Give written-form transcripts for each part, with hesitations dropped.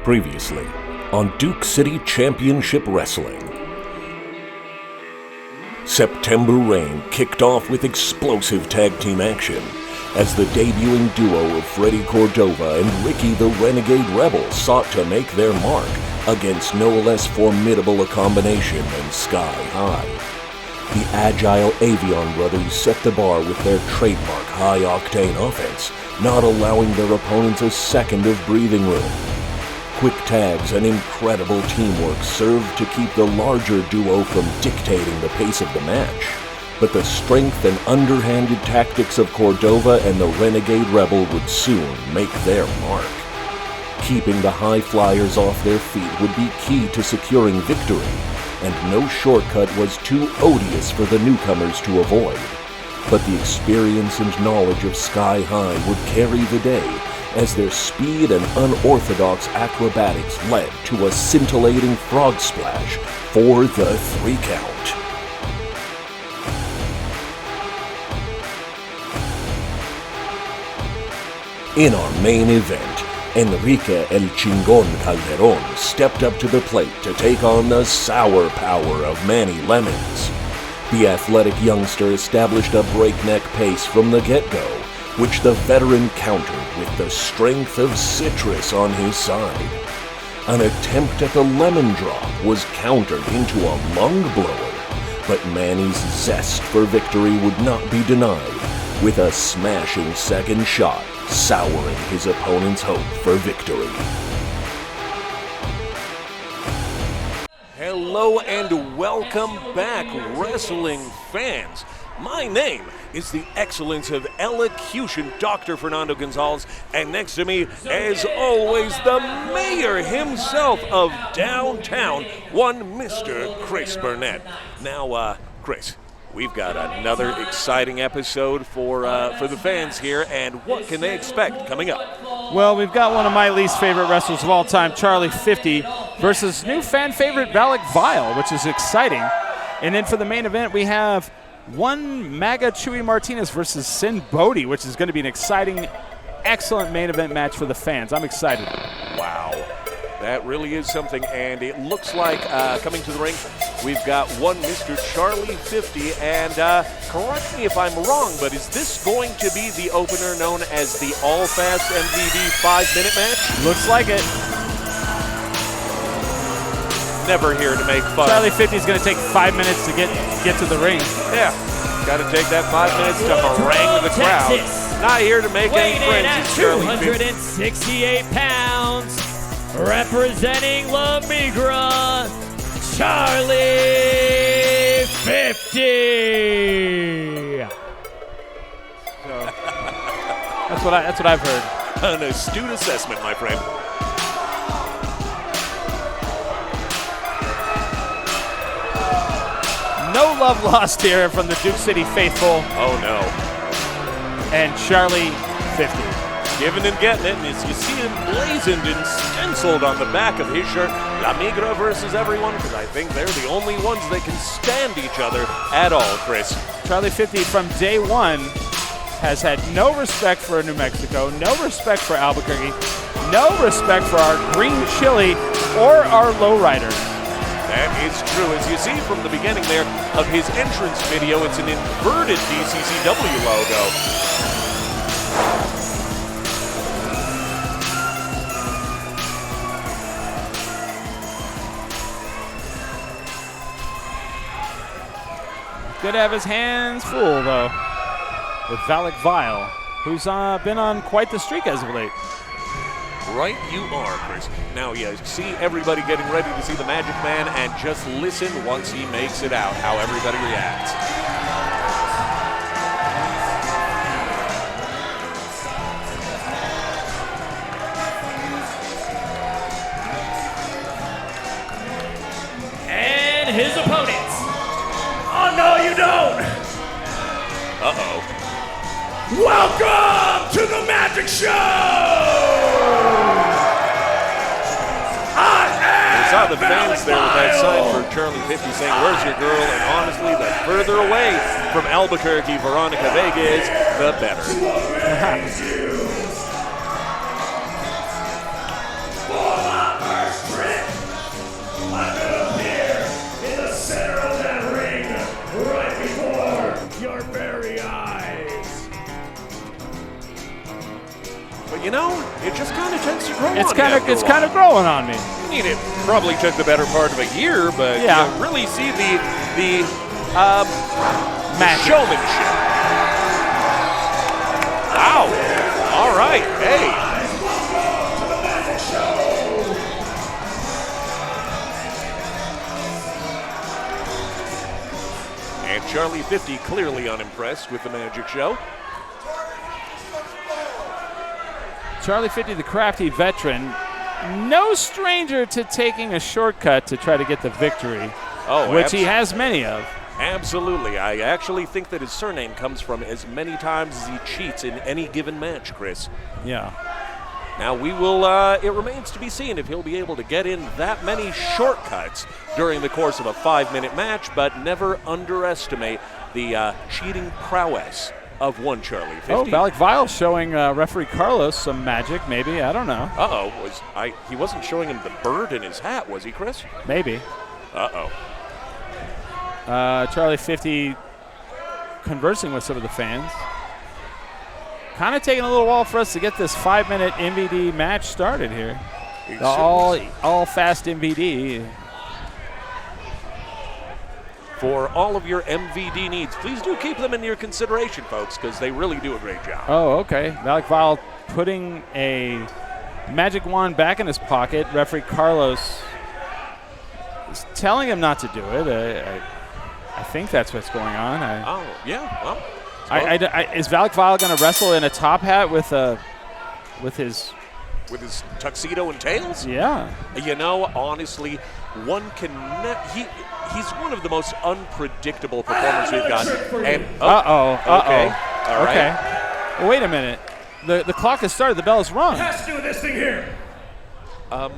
Previously on Duke City Championship Wrestling. September Rain kicked off with explosive tag team action as the debuting duo of Freddy Cordova and Ricky the Renegade Rebel sought to make their mark against no less formidable a combination than Sky High. The agile Avion brothers set the bar with their trademark high-octane offense, not allowing their opponents a second of breathing room. Quick tags and incredible teamwork served to keep the larger duo from dictating the pace of the match, but the strength and underhanded tactics of Cordova and the Renegade Rebel would soon make their mark. Keeping the high flyers off their feet would be key to securing victory, and no shortcut was too odious for the newcomers to avoid. But the experience and knowledge of Sky High would carry the day, as their speed and unorthodox acrobatics led to a scintillating frog splash for the 3 count. In our main event, Enrique El Chingon Calderon stepped up to the plate to take on the sour power of Manny Lemons. The athletic youngster established a breakneck pace from the get-go, which the veteran countered with the strength of citrus on his side. An attempt at the lemon drop was countered into a lung blower, but Manny's zest for victory would not be denied, with a smashing second shot souring his opponent's hope for victory. Hello and welcome back, wrestling fans. My name is the excellence of elocution, Dr. Fernando Gonzalez, and next to me, as always, the mayor himself of downtown, one Mr. Chris Burnett. Now, Chris, we've got another exciting episode for the fans here, and what can they expect coming up? Well, we've got one of my least favorite wrestlers of all time, Charlie 50, versus new fan favorite Valak Vile, which is exciting. And then for the main event, we have one MAGA Chewy Martinez versus Sinn Bodhi, which is going to be an exciting, excellent main event match for the fans. I'm excited. Wow. That really is something, and it looks like coming to the ring, we've got one Mr. Charlie 50, and correct me if I'm wrong, but is this going to be the opener known as the All Fast MVD 5-minute match? Looks like it. Never here to make fun. Charlie 50 is going to take 5 minutes to get to the ring. Yeah, got to take that 5 minutes to harangue the crowd. Texas. Not here to make any friends. At It's Charlie 50. 268 pounds, representing La Migra, Charlie 50. That's what I've heard. An astute assessment, my friend. No love lost here from the Duke City faithful. Oh, no. And Charlie 50. Giving and getting it, and as you see him blazoned and stenciled on the back of his shirt, La Migra versus everyone, because I think they're the only ones that can stand each other at all, Chris. Charlie 50 from day one has had no respect for New Mexico, no respect for Albuquerque, no respect for our green chili or our lowriders. That is true. As you see from the beginning there of his entrance video, it's an inverted DCCW logo. Could have his hands full, though, with Valak Vile, who's been on quite the streak as of late. Right you are, Chris. Now, you see everybody getting ready to see the Magic Man, and just listen once he makes it out, how everybody reacts. And his opponents. Oh, no, you don't. Uh-oh. Welcome to the Magic Show. We saw the fans there with that sign for Charlie 50 saying, "Where's your girl?" And honestly, the further away from Albuquerque Veronica Vega is, the better. kind of growing on me. I mean, it probably took the better part of a year, but Yeah. you really see the showmanship. Wow. All right. Hey. And Charlie 50 clearly unimpressed with the magic show. Charlie 50, the crafty veteran, no stranger to taking a shortcut to try to get the victory, which he has many of. Absolutely. I actually think that his surname comes from as many times as he cheats in any given match, Chris. Yeah. Now we will, it remains to be seen if he'll be able to get in that many shortcuts during the course of a 5-minute match, but never underestimate the cheating prowess of one Charlie 50. Oh, Valak Vile showing referee Carlos some magic, maybe. I don't know. Uh-oh. He wasn't showing him the bird in his hat, was he, Chris? Maybe. Uh-oh. Charlie 50 conversing with some of the fans. Kind of taking a little while for us to get this 5-minute MVD match started here. The all fast MVD. For all of your MVD needs, please do keep them in your consideration, folks, because they really do a great job. Oh, okay. Valak Vile putting a magic wand back in his pocket. Referee Carlos is telling him not to do it. I think that's what's going on. Yeah. Well, is Valak Vile going to wrestle in a top hat with his tuxedo and tails? Yeah. You know, honestly, one can he's one of the most unpredictable performers we've got. And Okay. All right. Okay. Well, wait a minute. The clock has started. The bell is rung. Has to do this thing here.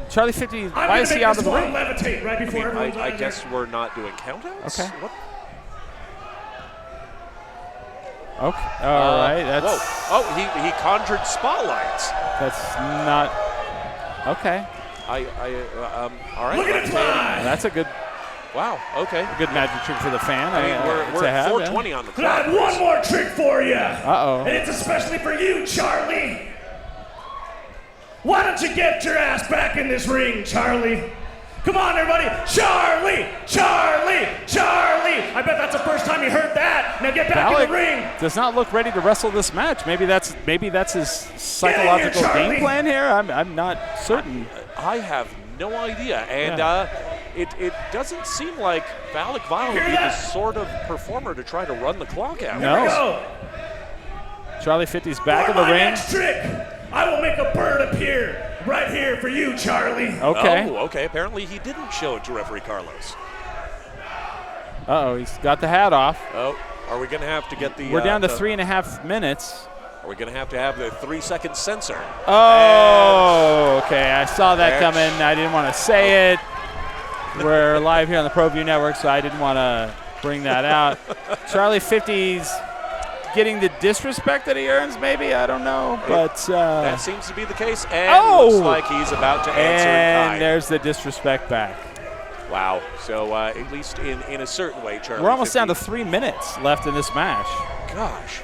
Charlie 50. Why is he out of the ring? Levitate right before everyone's I guess we're not doing countouts. Okay. What? Okay. All right. That's. Whoa. Oh, he conjured spotlights. That's not. Okay. All right. Look at it fly. That's a good. Wow. Okay. A good magic trick for the fan. We're at 4:20 on the I clock. have one more trick for you. Uh-oh. And it's especially for you, Charlie. Why don't you get your ass back in this ring, Charlie? Come on, everybody. Charlie! Charlie! Charlie! I bet that's the first time you heard that. Now get back in the ring. Does not look ready to wrestle this match. Maybe that's his psychological game plan here. I'm not certain. I have no idea. And it doesn't seem like Valak Vile would be the sort of performer to try to run the clock out. No. Charlie 50's back in the ring. Next trick, I will make a bird appear right here for you, Charlie. Okay. Oh, okay. Apparently he didn't show it to referee Carlos. Uh-oh, he's got the hat off. Oh, are we going to have to get the... We're down to 3.5 minutes. Are we going to have the 3-second censor? Oh, okay. I saw that coming. I didn't want to say it. We're live here on the ProView Network, so I didn't want to bring that out. Charlie 50's getting the disrespect that he earns, maybe. I don't know. But that seems to be the case. And looks like he's about to answer in kind. There's the disrespect back. Wow. So at least in a certain way, Charlie. We're almost down to 3 minutes left in this match. Gosh.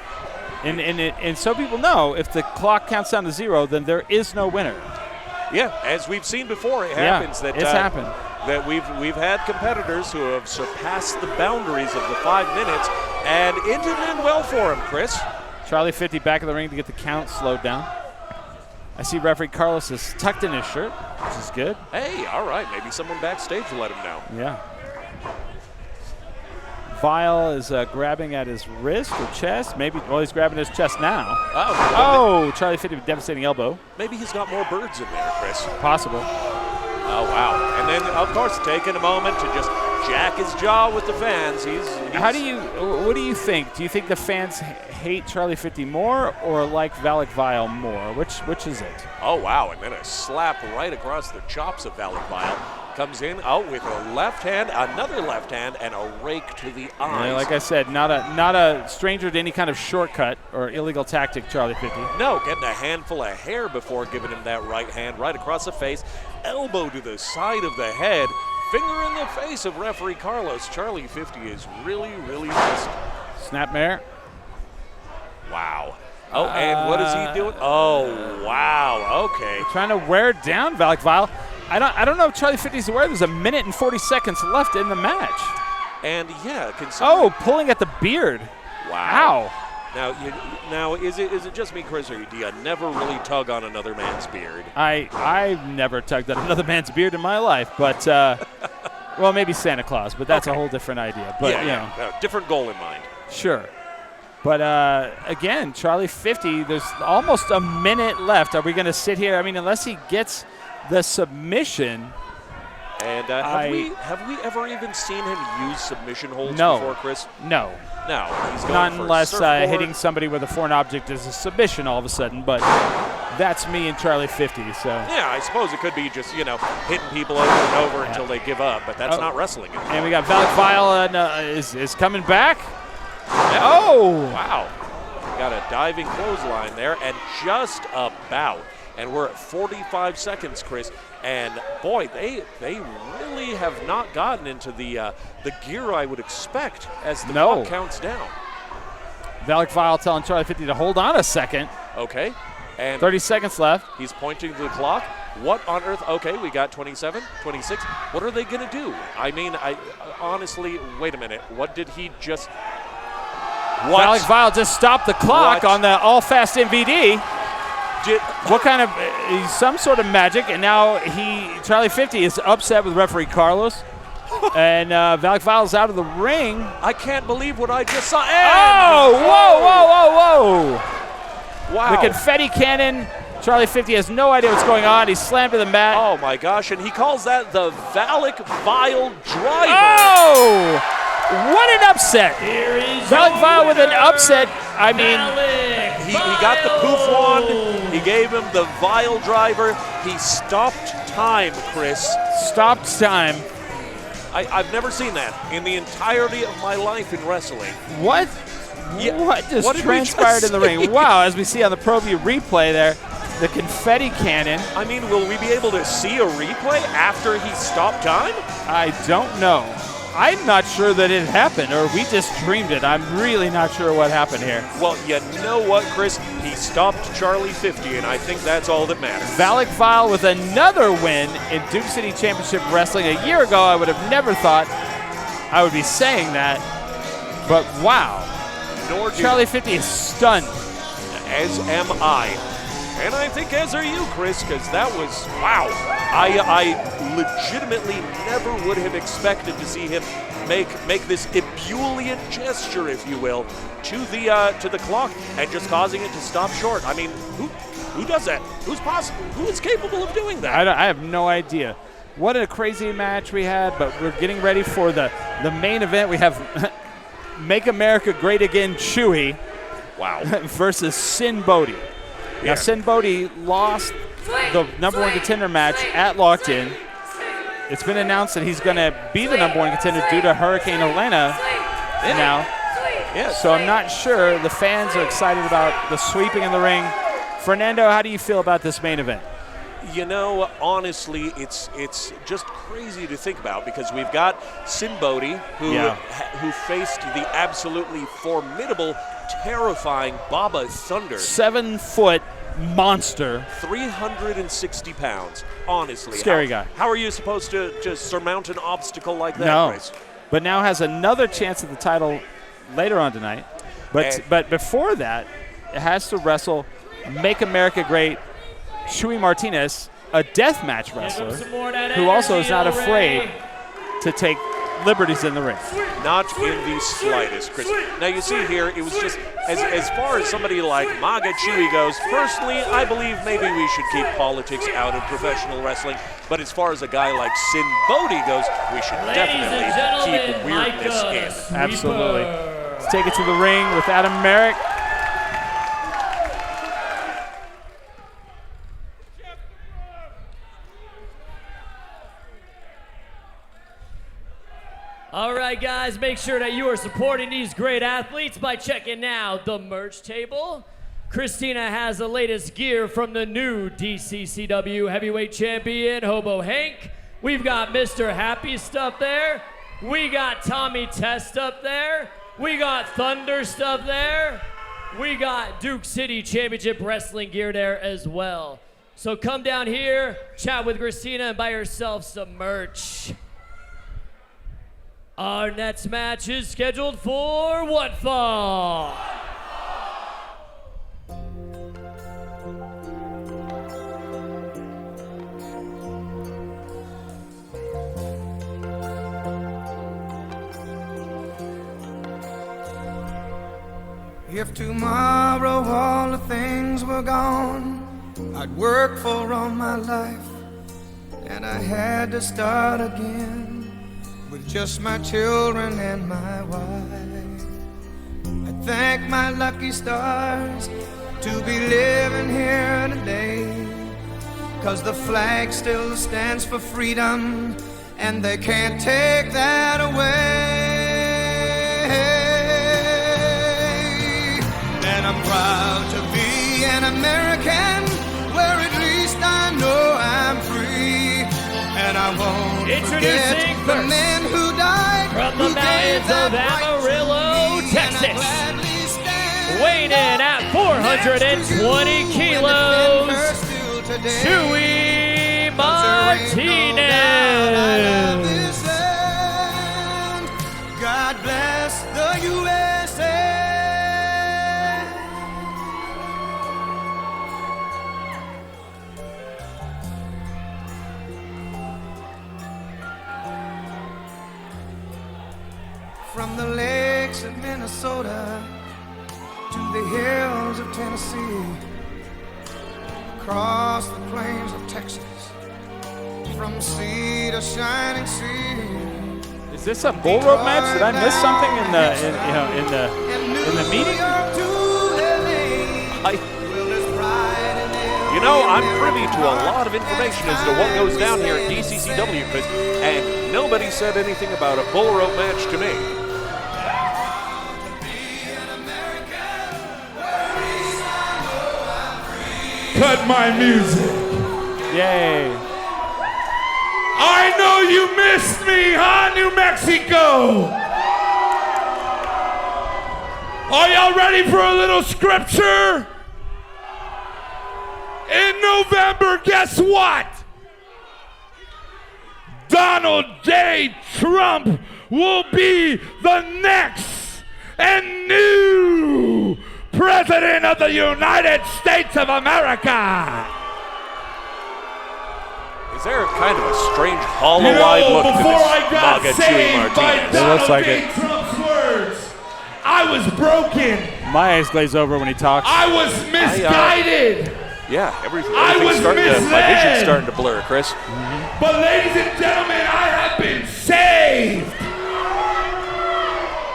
And so people know if the clock counts down to 0, then there is no winner. Yeah, as we've seen before, it happens. It's happened. That we've had competitors who have surpassed the boundaries of the 5 minutes, and it didn't end well for him, Chris. Charlie 50 back in the ring to get the count slowed down. I see referee Carlos is tucked in his shirt, which is good. Hey, all right, maybe someone backstage will let him know. Yeah. Vile is grabbing at his wrist or chest. He's grabbing his chest now. Oh, Charlie 50 with devastating elbow. Maybe he's got more birds in there, Chris. Possible. Oh, wow. And then, of course, taking a moment to just jack his jaw with the fans. What do you think? Do you think the fans hate Charlie 50 more or like Valak Vile more? Which is it? Oh, wow. And then a slap right across the chops of Valak Vile. Comes in with a left hand, another left hand, and a rake to the eyes. Yeah, like I said, not a stranger to any kind of shortcut or illegal tactic, Charlie 50. No, getting a handful of hair before giving him that right hand right across the face, elbow to the side of the head, finger in the face of referee Carlos. Charlie 50 is really, really pissed. Snapmare. Wow. Oh, and what is he doing? Oh, wow. Okay. Trying to wear down Valak Vile. I don't know if Charlie 50 is aware there's 1 minute and 40 seconds left in the match. And yeah, pulling at the beard. Wow. Now, is it just me, Chris, or do you never really tug on another man's beard? I've never tugged at another man's beard in my life, but well, maybe Santa Claus, but that's a whole different idea. But yeah. Different goal in mind. Sure. But again, Charlie 50, there's almost 1 minute left. Are we going to sit here? I mean, unless he gets the submission. And have we ever even seen him use submission holds No. before, Chris? No. No. He's going Not for unless surfboard. hitting somebody with a foreign object is a submission all of a sudden, but that's me and Charlie 50. So Yeah, I suppose it could be just, hitting people over and over until they give up, but that's not wrestling. And we got Valak Vile is coming back. Oh! Wow. Got a diving clothesline there, and just about. And we're at 45 seconds, Chris. And boy, they really have not gotten into the gear I would expect as the clock counts down. Valak Vile telling Charlie 50 to hold on a second. Okay. And 30 seconds left. He's pointing to the clock. What on earth? Okay, we got 27, 26. What are they going to do? I mean, I honestly, wait a minute. What did he just... What? Valak Vile just stopped the clock on the All Fast MVD. What kind of some sort of magic? And now Charlie 50 is upset with referee Carlos, and Valak Vile is out of the ring. I can't believe what I just saw. Whoa! Wow! The confetti cannon. Charlie 50 has no idea what's going on. He's slammed to the mat. Oh my gosh! And he calls that the Valak Vile driver. Oh! What an upset! Valak Vile with an upset. I mean, he got the poof wand. He gave him the Vile driver. He stopped time, Chris. Stopped time. I've never seen that in the entirety of my life in wrestling. What? Yeah. What just transpired in the ring? Wow, as we see on the ProView replay there, the confetti cannon. I mean, will we be able to see a replay after he stopped time? I don't know. I'm not sure that it happened, or we just dreamed it. I'm really not sure what happened here. Well, you know what, Chris? He stopped Charlie 50, and I think that's all that matters. Valak Vile with another win in Duke City Championship Wrestling. A year ago, I would have never thought I would be saying that, but wow. Charlie 50 is stunned. As am I. And I think as are you, Chris, because that was, wow. I legitimately never would have expected to see him make this ebullient gesture, if you will, to the clock and just causing it to stop short. I mean, who does that? Who's possible? Who is capable of doing that? I have no idea. What a crazy match we had, but we're getting ready for the main event. We have Make America Great Again Chewy versus Sinn Bodhi. Now, Sinn Bodhi lost the number one contender match at Locked In. It's been announced that he's going to be the number one contender due to Hurricane Elena now. So I'm not sure. The fans are excited about the sweeping in the ring. Fernando, how do you feel about this main event? You know, honestly, it's just crazy to think about because we've got Sinn Bodhi, who faced the absolutely formidable, terrifying Baba Thunder. 7-foot monster. 360 pounds, honestly. Scary guy. How are you supposed to just surmount an obstacle like that, No, Chris? but now has another chance at the title later on tonight. But before that, it has to wrestle Make America Great Chuey Martinez, a deathmatch wrestler, who also is not afraid to take liberties in the ring. Not in the slightest, Chris. Now you see here, it was just, as far as somebody like MAGA Chewy goes, personally, I believe maybe we should keep politics out of professional wrestling, but as far as a guy like Sinn Bodhi goes, we should definitely keep weirdness in. Absolutely. Let's take it to the ring with Adam Merrick. All right, guys, make sure that you are supporting these great athletes by checking out the merch table. Christina has the latest gear from the new DCCW Heavyweight Champion, Hobo Hank. We've got Mr. Happy stuff there. We got Tommy Test up there. We got Thunder stuff there. we got Duke City Championship Wrestling gear there as well. So come down here, chat with Christina, and buy yourself some merch. Our next match is scheduled for what fall? If tomorrow all the things were gone I'd worked for all my life, and I had to start again with just my children and my wife. I thank my lucky stars to be living here today, 'cause the flag still stands for freedom, and they can't take that away. And I'm proud to be an American, where at least I know I'm free. And I won't Introducing forget the men who died from the mountains of Amarillo, Texas, weighing in at 420 kilos, Chewy Martinez. God bless the USA. From the lakes of Minnesota to the hills of Tennessee, across the plains of Texas, from sea to shining sea. Is this a bull rope match? Did I miss something in the meeting? I'm privy to a lot of information as to what goes down here at DCCW, Chris, and nobody said anything about a bull rope match to me. Cut my music. Yay. I know you missed me, huh, New Mexico? Are y'all ready for a little scripture? In November, guess what? Donald J. Trump will be the next and new President of the United States of America. Is there kind of a strange hollow-eyed look to before this I got MAGA Chewy saved by Martinez? Donald like J. it. Trump's words, I was broken. My eyes glaze over when he talks. I was misguided. Yeah, everything's I was starting to, my misled. vision's starting to blur, Chris. But ladies and gentlemen, I have been saved.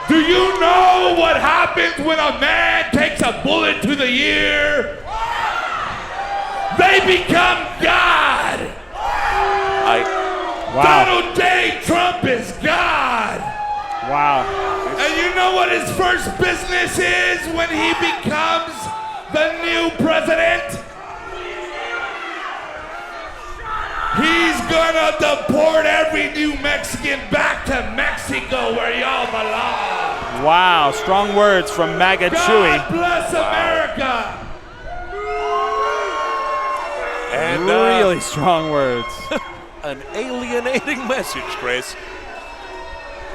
Do you know what happens when a man takes a bullet to the ear? They become God. Wow. Donald J. Trump is God. Wow. And you know what his first business is when he becomes the new president? He's gonna deport every New Mexican back to Mexico where y'all belong. Wow. Strong words from MAGA Chewy. God bless America. And Really strong words. an alienating message, Chris.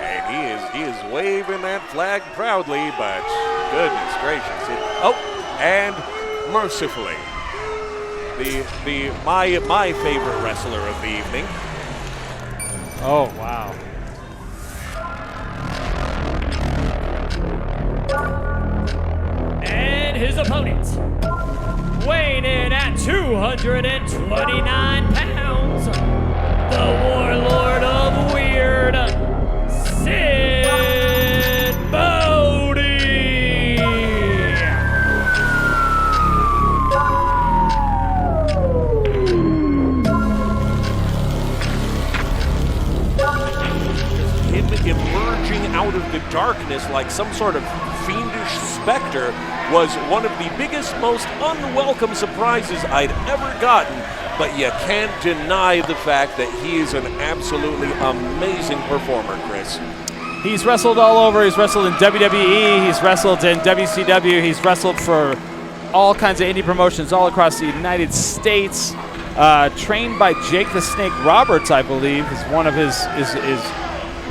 And he is waving that flag proudly, but goodness gracious. And mercifully, my favorite wrestler of the evening. Oh, wow. And his opponent, weighing in at 229 pounds, the warlord of weird, Sinn Bodhi. Him emerging out of the darkness like some sort of fiendish specter was one of the biggest, most unwelcome surprises I'd ever gotten, but you can't deny the fact that he is an absolutely amazing performer, Chris. He's wrestled all over. He's wrestled in WWE. He's wrestled in WCW. He's wrestled for all kinds of indie promotions all across the United States. Trained by Jake the Snake Roberts, I believe, is one of his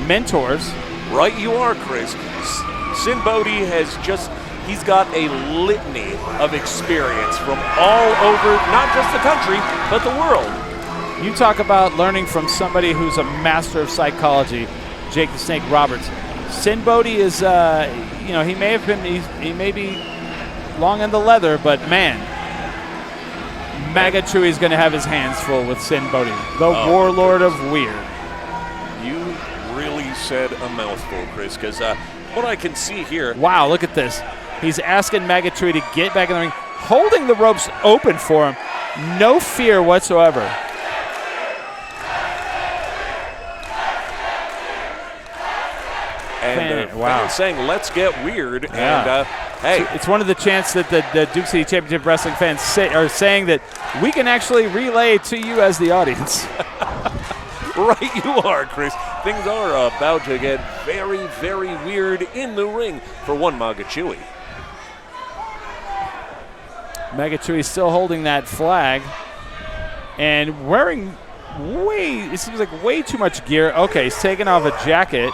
mentors. Right you are, Chris. Sinn Bodhi he's got a litany of experience from all over, not just the country, but the world. You talk about learning from somebody who's a master of psychology, Jake the Snake Roberts. Sinn Bodhi is, he may be long in the leather, but man, MAGA Chewy is going to have his hands full with Sinn Bodhi, the warlord of weird. You really said a mouthful, Chris, because what I can see here. Wow, look at this. He's asking MAGA Chewy to get back in the ring, holding the ropes open for him. No fear whatsoever. And wow. saying, let's get weird. Yeah. And hey. It's one of the chants that the Duke City Championship Wrestling fans are saying that we can actually relay to you as the audience. Right you are, Chris. Things are about to get very, very weird in the ring for one MAGA Chewy. MAGA Chewy still holding that flag and wearing it seems like way too much gear. Okay, he's taking off a jacket.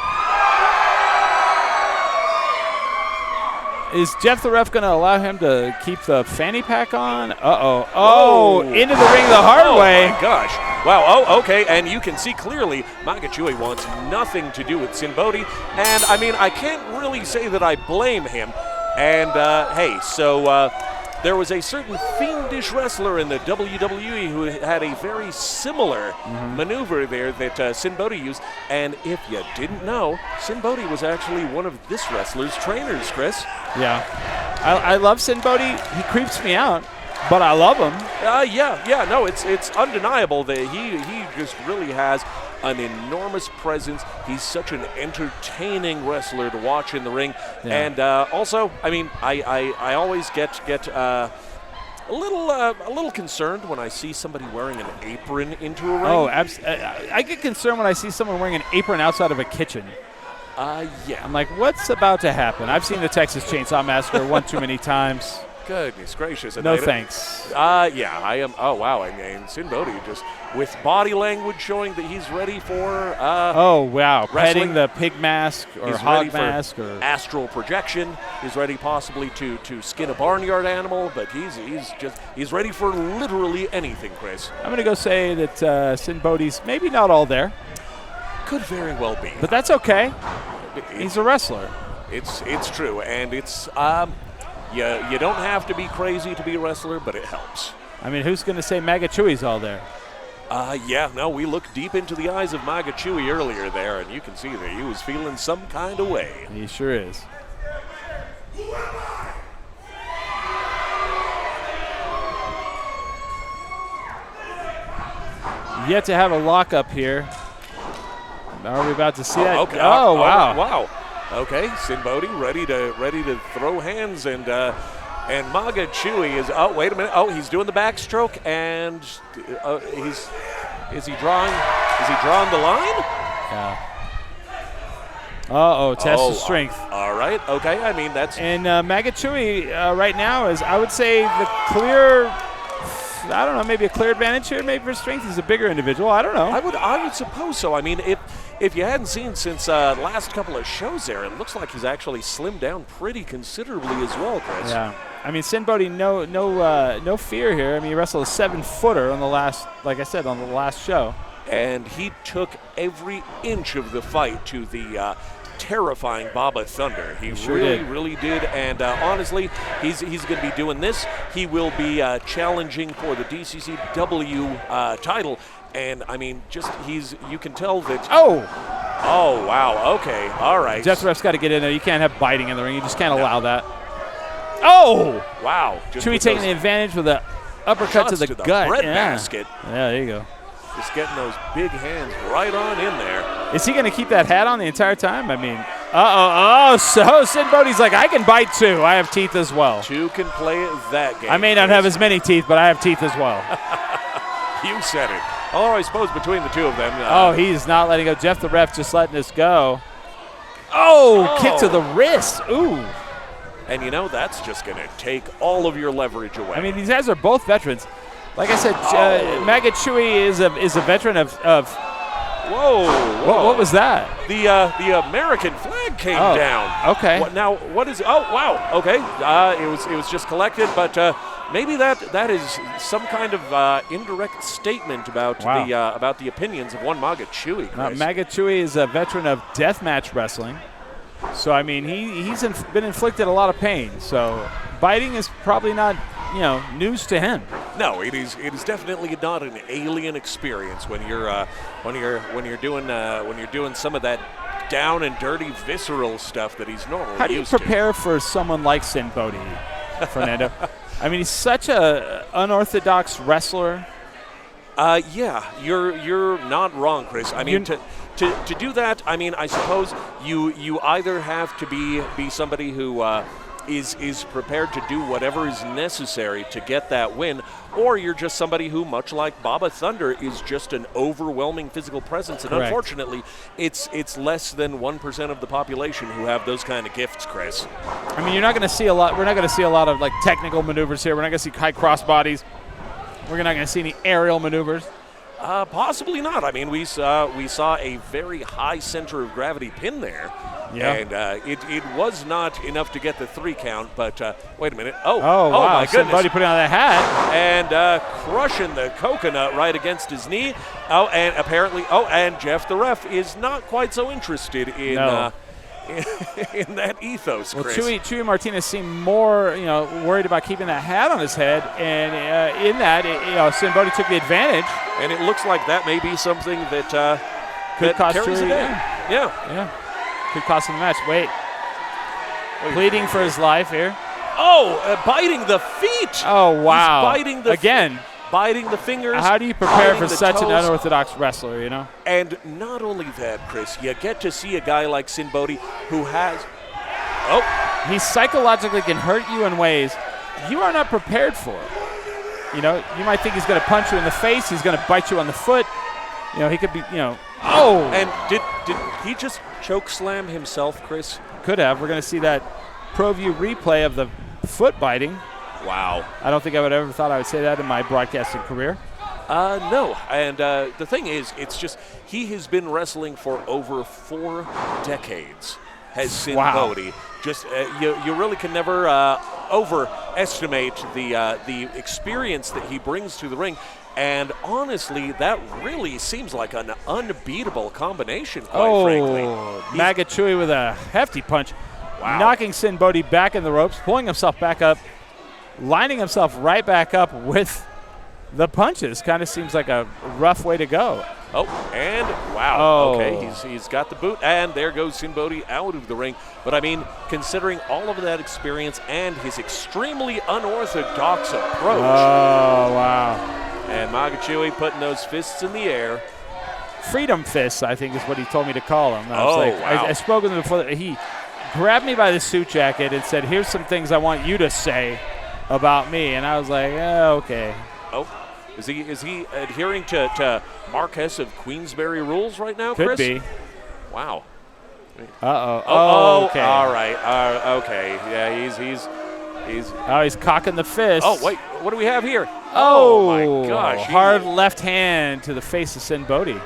Is Jeff the ref going to allow him to keep the fanny pack on? Uh-oh. Oh, into the ring the hard way. Oh, my gosh. Wow. Oh, okay. And you can see clearly MAGA Chewy wants nothing to do with Sinn Bodhi. And, I mean, I can't really say that I blame him. And, hey, so there was a certain fiendish wrestler in the WWE who had a very similar maneuver there that Sinn Bodhi used. And if you didn't know, Sinn Bodhi was actually one of this wrestler's trainers, Chris. Yeah. I love Sinn Bodhi. He creeps me out, but I love him. Yeah. No, it's undeniable that he just really has an enormous presence. He's such an entertaining wrestler to watch in the ring. Yeah. And also, I mean, I always get a little concerned when I see somebody wearing an apron into a ring. Oh, I get concerned when I see someone wearing an apron outside of a kitchen. Yeah. I'm like, what's about to happen? I've seen the Texas Chainsaw Massacre one too many times. Goodness gracious. No thanks. Yeah, I am. Oh, wow. I mean, Sinn Bodhi just with body language showing that he's ready for oh, wow. Wrestling. Petting the pig mask or he's hog ready for mask or astral projection. He's ready possibly to skin a barnyard animal, but he's ready for literally anything, Chris. I'm going to go say that Sinn Bodhi's maybe not all there. Could very well be. But that's okay. He's a wrestler. It's true, and it's you don't have to be crazy to be a wrestler, but it helps. I mean, who's going to say MAGA Chewy's all there? Yeah, no, we looked deep into the eyes of MAGA Chewy earlier there, and you can see that he was feeling some kind of way. He sure is. Yet to have a lockup here. Are we about to see that? Okay. Oh, wow. Wow. Okay, Sinn Bodhi ready to throw hands, and MAGA Chewy is. Oh, wait a minute. Oh, he's doing the backstroke, and is he drawing the line? Yeah. Test of strength. All right. Okay. I mean that's. And MAGA Chewy right now is, I would say, the clear. I don't know, maybe a clear advantage here. Maybe for strength, he's a bigger individual. I don't know. I would suppose so. I mean, if you hadn't seen since last couple of shows there, it looks like he's actually slimmed down pretty considerably as well, Chris. Yeah. I mean, Sinn Bodhi, no fear here. I mean, he wrestled a 7-footer on the last show. And he took every inch of the fight to the terrifying Baba Thunder. He really did. And honestly, he's going to be doing this. He will be challenging for the DCCW title. And I mean, you can tell that. Oh, wow. Okay. All right. Jeff Ref's got to get in there. You can't have biting in the ring. You just can't allow that. Oh! Wow. Chewy taking the advantage with an uppercut to the gut. Bread basket. Yeah, there you go. Just getting those big hands right on in there. Is he going to keep that hat on the entire time? I mean, so Sinn Bodhi's like, I can bite too. I have teeth as well. Two can play that game. I may not have as many teeth, but I have teeth as well. You said it. Oh, I suppose between the two of them. He's not letting go. Jeff the ref just letting this go. Oh, kick to the wrist. Ooh. And you know, that's just going to take all of your leverage away. I mean, these guys are both veterans. Like I said, Maga Chewy is a veteran of Whoa. What was that? The American flag came down. Okay. What is? Oh, wow. Okay. It was just collected, but maybe that is some kind of indirect statement about the opinions of one Maga Chewy. Maga Chewy is a veteran of deathmatch wrestling, so I mean he's been inflicted a lot of pain. So biting is probably not news to him. No, it is definitely not an alien experience when you're doing some of that down and dirty visceral stuff that he's normally used to. How do you prepare for someone like Sinn Bodhi, Fernando? I mean, he's such a unorthodox wrestler. Yeah, you're not wrong, Chris. I mean, to do that, I mean, I suppose you either have to be somebody who is prepared to do whatever is necessary to get that win, or you're just somebody who, much like Baba Thunder, is just an overwhelming physical presence. And correct. Unfortunately, it's less than 1% of the population who have those kind of gifts, Chris. I mean, you're not going to see a lot. We're not going to see a lot of like technical maneuvers here. We're not going to see high cross bodies. We're not going to see any aerial maneuvers. Possibly not. I mean, we saw a very high center of gravity pin there. Yeah. And it was not enough to get the 3 count, but wait a minute. Oh, wow. My goodness. Somebody putting on that hat. And crushing the coconut right against his knee. Oh, and apparently, and Jeff the ref is not quite so interested in in that ethos, Chris. Well, Chewy Martinez seemed more, worried about keeping that hat on his head, and in that, Sinn Bodhi took the advantage. And it looks like that may be something that could cost carries Chewy. it in. Yeah. Could cost him the match. Wait. Pleading for his life here. Oh, biting the feet. Oh, wow. He's biting the biting the fingers. How do you prepare for such toes. an unorthodox wrestler, And not only that, Chris, you get to see a guy like Sinn Bodhi who has... Oh. He psychologically can hurt you in ways you are not prepared for. You might think he's going to punch you in the face. He's going to bite you on the foot. He could be, Oh! And did he just choke slam himself, Chris? Could have. We're going to see that pro view replay of the foot biting. Wow. I don't think I would have ever thought I would say that in my broadcasting career. No. And the thing is, it's just he has been wrestling for over 4 decades, has Sinn Bodhi. Just you really can never overestimate the experience that he brings to the ring. And honestly, that really seems like an unbeatable combination, quite frankly. Maga Chewy with a hefty punch. Wow. Knocking Sinn Bodhi back in the ropes, pulling himself back up, lining himself right back up with the punches. Kind of seems like a rough way to go. Oh, and wow. Okay, he's got the boot, and there goes Sinn Bodhi out of the ring. But I mean, considering all of that experience and his extremely unorthodox approach. Oh, wow. And Maga Chewy putting those fists in the air. Freedom fists, I think, is what he told me to call them. Wow. I spoke with him before. He grabbed me by the suit jacket and said, "Here's some things I want you to say about me." And I was like, okay. Oh, is he adhering to Marquess of Queensberry rules right now, Chris? Could be. Wow. Oh, okay. All right. Okay. Yeah, he's cocking the fist. Oh, wait. What do we have here? Oh, my gosh. Hard left hand to the face of Sinn Bodhi.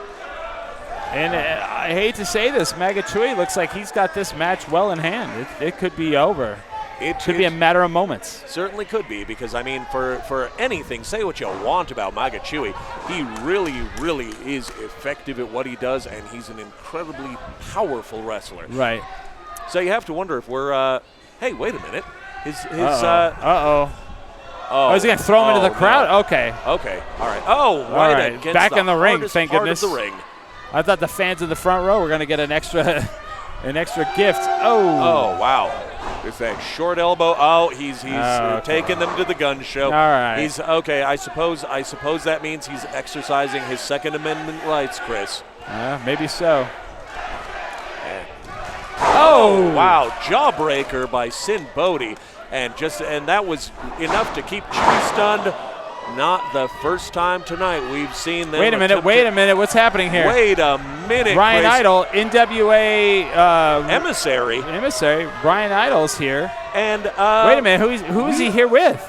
And I hate to say this, Maga Chewy looks like he's got this match well in hand. It could be over. It could be a matter of moments. Certainly could be, because, I mean, for anything, say what you want about Maga Chewy, he really, really is effective at what he does, and he's an incredibly powerful wrestler. Right. So you have to wonder if we're, hey, wait a minute. Oh, is he going to throw him into the crowd? No. Okay. Okay. All right. Oh, right. Against back in the ring, thank part goodness. Of the ring. I thought the fans in the front row were going to get an extra gift. Oh, wow. There's that short elbow. Oh, he's taking them to the gun show. All right. He's okay. I suppose that means he's exercising his Second Amendment rights, Chris. Maybe so. Oh, wow. Jawbreaker by Sinn Bodhi. And that was enough to keep Chewy stunned. not the first time tonight we've seen them. Wait a minute. What's happening here? Wait a minute, Brian Chris. Idol, NWA Emissary. Brian Idol's here. And wait a minute, who is he here with?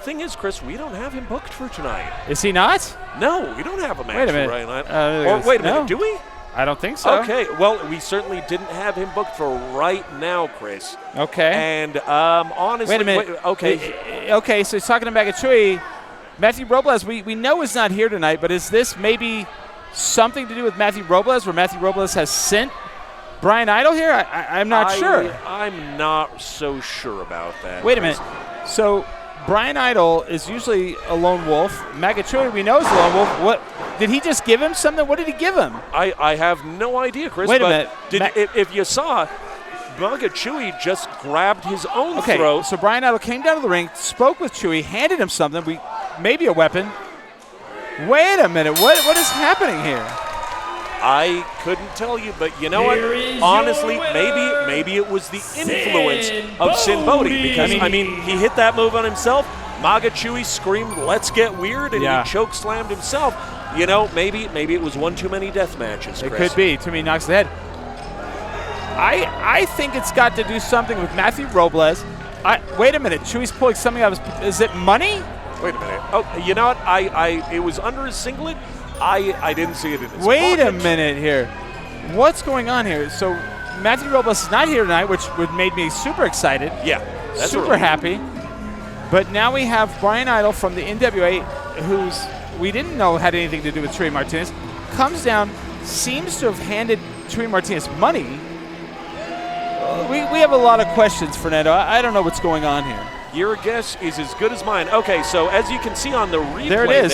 Thing is, Chris, we don't have him booked for tonight. Is he not? No, we don't have a match Wait a minute. for Brian Idol. Or wait a minute, do we? I don't think so. Okay, well, we certainly didn't have him booked for right now, Chris. Okay. And honestly, Wait a minute. Okay, so he's talking to Mega Chewy. Matthew Robles, we know is not here tonight, but is this maybe something to do with Matthew Robles, where Matthew Robles has sent Brian Idol here? I'm not sure. I'm not so sure about that. Wait a minute. So Brian Idol is usually a lone wolf. Mega Chewy, we know, is a lone wolf. What did he just give him something? What did he give him? I have no idea, Chris. Wait a minute. If you saw, Mega Chewy just grabbed his own throat. So Brian Idol came down to the ring, spoke with Chewy, handed him something, maybe a weapon. Wait a minute. What is happening here? I couldn't tell you, but you know what? Honestly, maybe it was the influence of Sinn Bodhi, because I mean he hit that move on himself. Mega Chewy screamed, "Let's get weird," and he choke slammed himself. You know, maybe it was one too many death matches. It Chris. could be too many knocks to the head. I think it's got to do something with Matthew Robles. Wait a minute, Chewy's pulling something out of his. Is it money? Wait a minute. Oh, you know what? It was under his singlet. I didn't see it in his Wait pocket. a minute here. What's going on here? So Matthew Robles is not here tonight, which made me super excited. Yeah, that's super happy. But now we have Brian Idol from the NWA, who's we didn't know had anything to do with Chewy Martinez, comes down, seems to have handed Chewy Martinez money. We have a lot of questions, Fernando. I don't know what's going on here. Your guess is as good as mine. Okay, so as you can see on the replay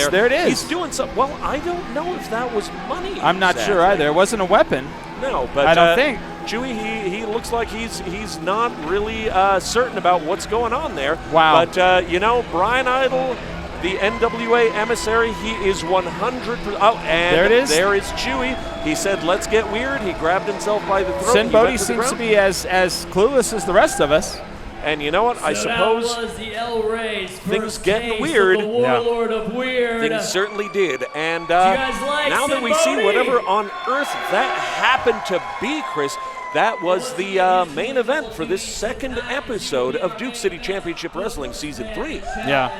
there it is. He's doing something. Well, I don't know if that was money. I'm not sure either. It wasn't a weapon. No, but I don't think. Chewy, he looks like he's not really certain about what's going on there. Wow. But, you know, Brian Idol, the NWA emissary, he is 100%. Oh, and there it is. There is Chewy. He said, "Let's get weird." He grabbed himself by the throat. Sinn Bodhi seems to be as clueless as the rest of us. And you know what? I suppose that was the El Rey's things getting weird. The Warlord of Weird. Things certainly did. And you guys like now that we Sinn see Bodhi? whatever on earth that happened to be, Chris, that was the main event for this second episode of Duke City Championship Wrestling Season 3. Yeah.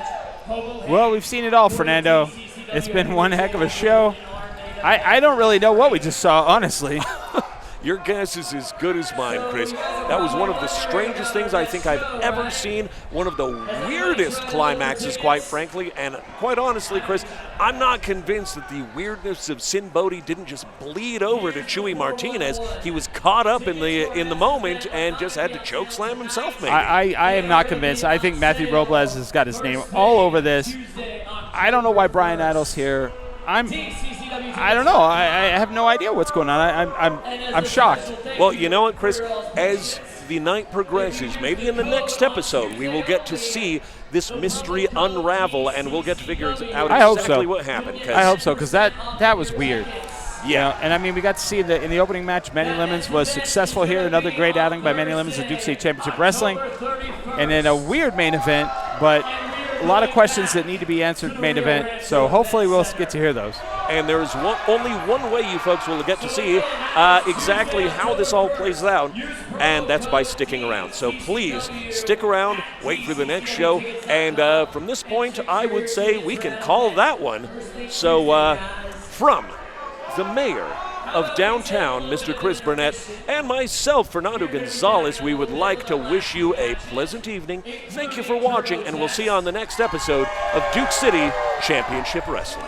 Well, we've seen it all, Fernando. It's been one heck of a show. I don't really know what we just saw, honestly. Your guess is as good as mine, Chris. That was one of the strangest things I think I've ever seen. One of the weirdest climaxes, quite frankly. And quite honestly, Chris, I'm not convinced that the weirdness of Sinn Bodhi didn't just bleed over to Chewy Martinez. He was caught up in the moment and just had to choke slam himself, maybe. I am not convinced. I think Matthew Robles has got his name all over this. I don't know why Brian Idol's here. I don't know. I have no idea what's going on. I'm shocked. Well, you know what, Chris? As the night progresses, maybe in the next episode, we will get to see this mystery unravel, and we'll get to figure out exactly what happened. I hope so, because that was weird. Yeah. You know, and I mean, we got to see in the opening match, Manny Lemons was successful here. Another great outing by Manny Lemons at Duke City Championship Wrestling. And then a weird main event, but a lot of questions that need to be answered main event. So hopefully we'll get to hear those. And there's only one way you folks will get to see exactly how this all plays out, and that's by sticking around. So please stick around, wait for the next show, and from this point, I would say we can call that one. So from the mayor of downtown, Mr. Chris Burnett, and myself, Fernando Gonzalez, we would like to wish you a pleasant evening. Thank you for watching, and we'll see you on the next episode of Duke City Championship Wrestling.